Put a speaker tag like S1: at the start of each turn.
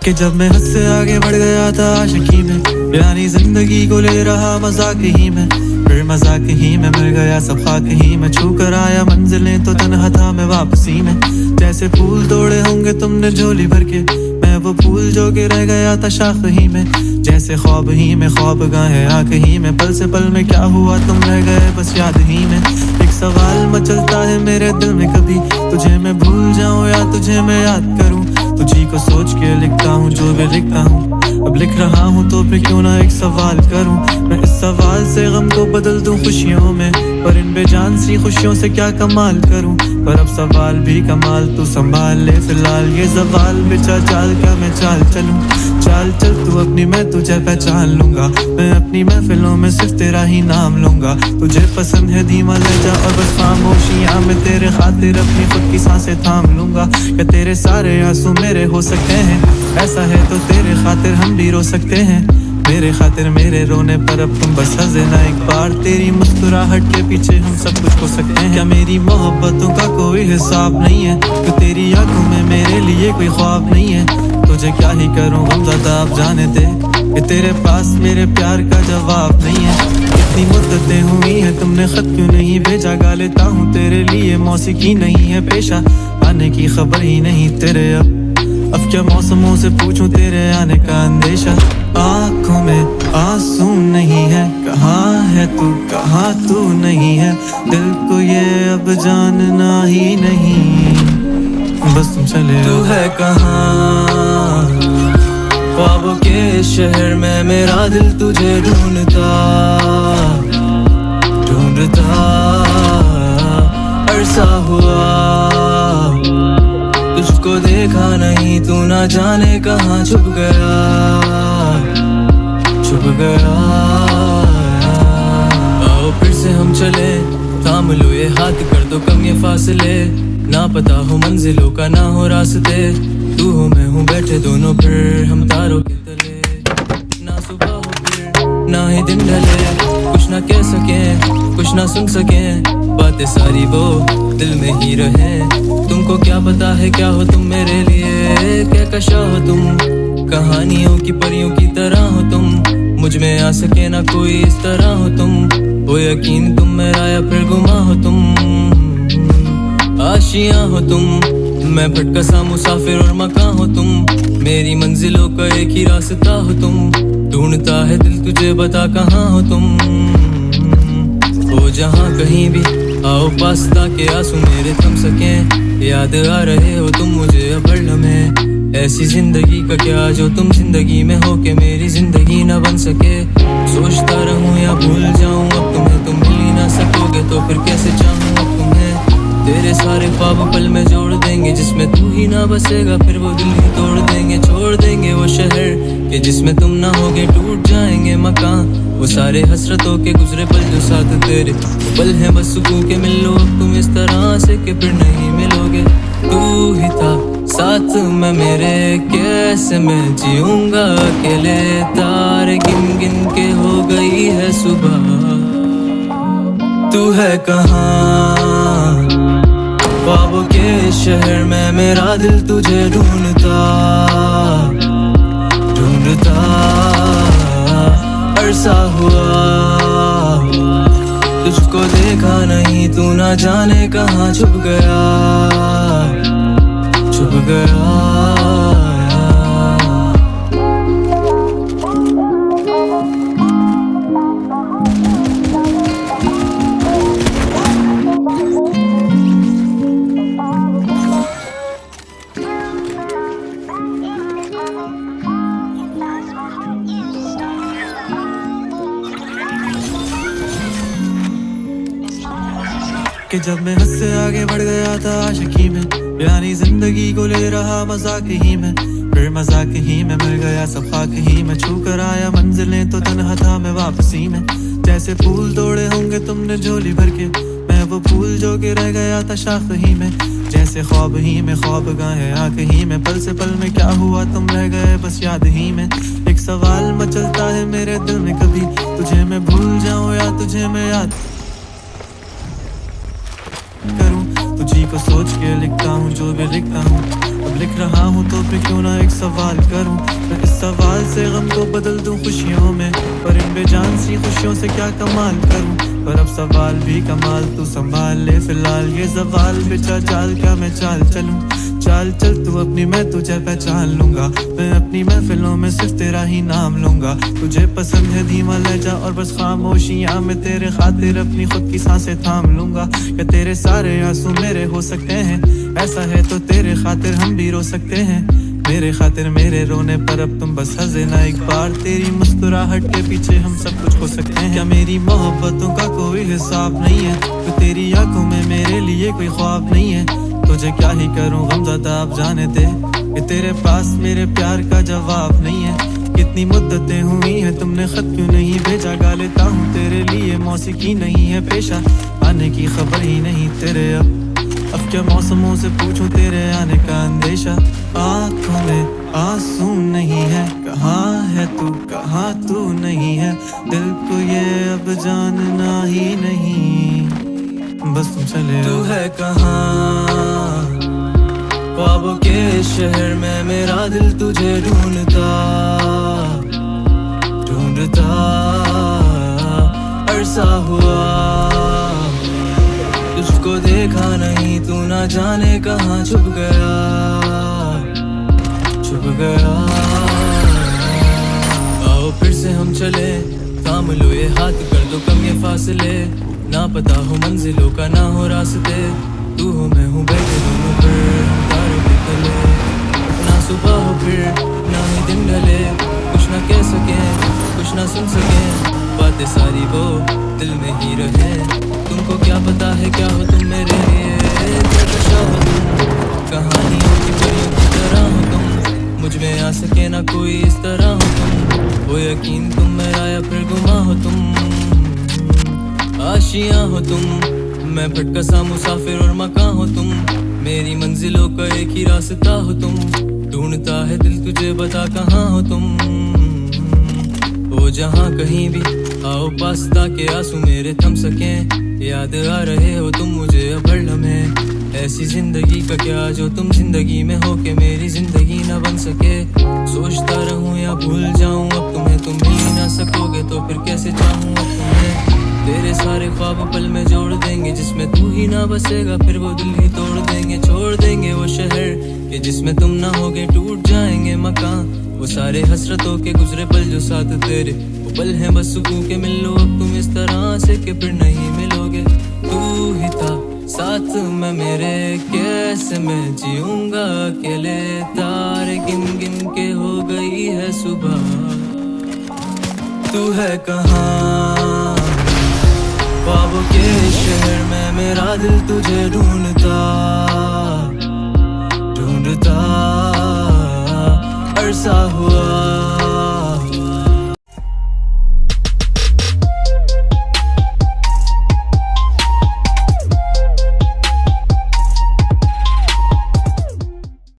S1: कि जब मैं हद से आगे बढ़ गया था आशिकी में, यानी जिंदगी को ले रहा मजाक ही में, फिर मजाक ही में मिल गया सब खाक ही में, छू कर आया मंजिलें तो तन्हा था मैं वापसी में। जैसे फूल तोड़े होंगे तुमने झोली भर के, मैं वो फूल जो के रह गया था शाख ही में। जैसे ख्वाब ही में ख्वाब गाहे आँख ही में, पल से पल में क्या हुआ तुम रह गए बस याद ही में। एक सवाल मचलता है मेरे दिल में, कभी तुझे मैं भूल जाऊं या तुझे मैं याद करूं। तुझी को सोच के लिखता हूँ जो भी लिखता हूँ, अब लिख रहा हूँ तो फिर क्यों ना एक सवाल करूं। मैं इस सवाल से गम को बदल दूं खुशियों में, पर इन बेजान सी खुशियों से क्या कमाल करूं। पर अब सवाल भी कमाल तू संभाल ले फिलहाल, ये सवाल बेचा चाल क्या मैं चाल चलूं। चाल चल तू अपनी मैं तुझे पहचान लूंगा, मैं अपनी महफिलों में सिर्फ तेरा ही नाम लूंगा। तुझे पसंद है धीमा लहजा और बस खामोशियां, मैं तेरे खातिर अपनी खुद की सांसें थाम लूंगा। क्या तेरे सारे आंसू मेरे हो सकते हैं, ऐसा है तो तेरे खातिर हम भी रो सकते हैं। मेरे खातिर मेरे रोने पर अब तुम बस हंसे ना एक बार, तेरी मुस्कुराहट के पीछे हम सब कुछ हो सकते हैं। क्या मेरी मोहब्बतों का कोई हिसाब नहीं है, तो तेरी आंखों में मेरे लिए कोई ख्वाब नहीं है। तुझे क्या ही करूं गमज़दा अब जाने दे, कि तेरे पास मेरे प्यार का जवाब नहीं है। इतनी मुद्दतें हुई हैं तुमने खत क्यों नहीं भेजा, गा लेता हूँ तेरे लिए मौसीकी नहीं है पेशा। आने की खबर ही नहीं तेरे अब क्या मौसमों से पूछूं तेरे आने का अंदेशा। आँखों में आंसू नहीं है, कहाँ है तू कहाँ तू नहीं है, दिल को ये अब जानना ही नहीं, बस तुम चले तू है कहाँ। ख्वाबों के शहर में मेरा दिल तुझे ढूंढता ढूंढता अरसा हुआ, तुझको देखा नहीं तू ना जाने कहाँ छुप गया छुप गया। आओ फिर से हम चले, थाम लो ये हाथ कर दो कम ये फासले, ना पता हो मंजिलों का ना हो रास्ते, तू हो मैं हूँ बैठे दोनों फिर हम तारों के तले। ना सुबह हो फिर ना ही दिन ढले, कुछ ना कह सके कुछ ना सुन सके, बातें सारी वो दिल में ही रहे। तुमको क्या पता है क्या हो तुम मेरे लिए, क्या कशा हो तुम कहानियों की परियों की तरह हो तुम, मुझ में आ सके ना कोई इस तरह हो तुम। हो यकीन तुम मेरा या फिर गुमा हो तुम, आशियां हो तुम, मैं भटका सा मुसाफिर और मकां हो तुम, मेरी मंजिलों का एक ही रास्ता हो तुम। ढूंढता है दिल तुझे बता कहाँ हो तुम, हो जहाँ कहीं भी आओ पास ताकि आंसू मेरे थम सके। याद आ रहे हो तुम मुझे अब हर लम्हे, ऐसी जिंदगी का क्या जो तुम जिंदगी में हो के मेरी जिंदगी ना बन सके। सोचता रहूं या भूल जाऊं अब तुम्हें, तुम मिल ही ना सकोगे तो फिर कैसे चाहूं अब तुम्हें। तेरे सारे ख्वाब पल में जोड़ देंगे, जिसमें तू ही ना बसेगा फिर वो दिल ही तोड़ देंगे। छोड़ देंगे वो शहर के जिसमें तुम ना होगे, टूट जाएंगे मकान वो सारे हसरतों के गुजरे पल जो साथ तेरे पल हैं बस सुकून के। मिल लो अब तुम इस तरह से कि फिर नहीं मिलोगे, तू ही था साथ में मेरे, कैसे मैं जीऊंगा अकेले। तारे गिन गिन के हो गई है सुबह, तू है कहाँ। ख्वाबों के शहर में मेरा दिल तुझे ढूंढता ढूंढता अरसा हुआ, तुझको देखा नहीं तू ना जाने कहाँ छुप गया छुप गया। कि जब मैं हद से आगे बढ़ गया था आशिकी में, यानी जिंदगी को ले रहा मजाक ही में, फिर मजाक ही में मिल गया सब खाक ही में, छू कर आया मंजिलें तो तन्हा था मैं वापसी में। जैसे फूल तोड़े होंगे तुमने झोली भर के, मैं वो फूल जो के रह गया था शाख ही में। जैसे ख्वाब ही में ख्वाब गाहे आँख ही में, पल से पल में क्या हुआ तुम रह गए बस याद ही में। एक सवाल मचलता है मेरे दिल में, कभी तुझे मैं भूल जाऊं या तुझे मैं याद करूं। तुझी को सोच के लिखता हूँ जो भी लिखता हूँ। अब लिख रहा हूँ तो फिर क्यों ना एक सवाल करूँ, मैं इस सवाल से गम को बदल दूँ खुशियों में, पर इन बेजान सी खुशियों से क्या कमाल करूँ। पर अब सवाल भी कमाल तू संभाल ले, फिलहाल ये सवाल बेचा जाल क्या मैं चाल चलूँ। चाल चल तू अपनी, मैं तुझे पहचान लूंगा, मैं अपनी महफिलों में सिर्फ तेरा ही नाम लूंगा। तुझे पसंद है धीमा लहजा और बस खामोशियां, मैं तेरे खातिर अपनी खुद की सांसें थाम लूंगा। क्या तेरे सारे आंसू मेरे हो सकते हैं, ऐसा है तो तेरे खातिर हम भी रो सकते हैं। मेरे खातिर मेरे रोने पर अब तुम बस हंसे ना एक बार, तेरी मुस्कुराहट के पीछे हम सब कुछ हो सकते हैं। क्या मेरी मोहब्बतों का कोई हिसाब नहीं है, तो तेरी आंखों में मेरे लिए कोई ख्वाब नहीं है। तुझे क्या ही करूं गमज़दा अब जाने दे, कि तेरे पास मेरे प्यार का जवाब नहीं है। कितनी मुद्दतें हुई हैं तुमने खत क्यों नहीं भेजा, गा लेता हूँ तेरे लिए मौसीकी नहीं है पेशा, आने की खबर ही नहीं तेरे। अब क्या मौसमों से पूछूं तेरे आने का अंदेशा, आँखों में आंसू नहीं है, कहाँ है तू कहाँ तू नहीं है, दिल को ये अब जानना ही नहीं, बस तुम चले। तू है कहाँ ख्वाबों के शहर में, मेरा दिल तुझे ढूंढता ढूंढता अरसा हुआ, तुझको देखा नहीं तू ना जाने कहाँ छुप गया छुप गया। आओ फिर से हम चले, थाम लो ये हाथ, कर दो कम ये फासले, ना पता हो मंजिलों का ना हो रास्ते, तू हो मैं हूँ बैठे दोनों पर हम तारों के तले। ना सुबह हो फिर ना ही दिन ढले, कुछ ना कह सके कुछ ना सुन सके, बातें सारी वो दिल में ही रहे। तुमको क्या पता है क्या हो तुम मेरे लिए, क्या हो तुम कहानियों की परियों की तरह हो तुम, मुझ में आ सके ना कोई इस तरह हो तुम, वो यकीन तुम मेरा या फिर गुमा हो तुम, आशियाँ हो तुम, मैं भटका सा मुसाफिर और मकान हो तुम, मेरी मंजिलों का एक ही रास्ता हो तुम, ढूंढता है दिल तुझे बता कहाँ हो तुम, वो जहाँ कहीं भी आओ पास ताकि आंसू मेरे थम सकें, याद आ रहे हो तुम मुझे अब हर लम्हे, ऐसी जिंदगी का क्या जो तुम जिंदगी में हो के मेरी जिंदगी ना बन सके। सोचता रहूं या भूल जाऊं अब तुम्हें, तुम मिल ही ना सकोगे तो फिर कैसे चाहूं अब तुम्हें। तेरे सारे ख्वाब पल में जोड़ देंगे, जिसमें तू ही ना बसेगा फिर वो दिल ही तोड़ देंगे, छोड़ देंगे वो शहर कि जिसमें तुम ना होगे, टूट जाएंगे मकान वो सारे हसरतों के गुजरे पल जो साथ तेरे, वो पल हैं बस सुकून के मिल लो अब तुम इस तरह से कि फिर नहीं मिलोगे। तू ही था साथ में मेरे, कैसे मैं जीऊंगा अकेले, तारे गिन गिन के हो गई है सुबह, तू है कहाँ ख्वाबों के शहर में, मेरा दिल तुझे ढूंढता ढूंढता अरसा हुआ,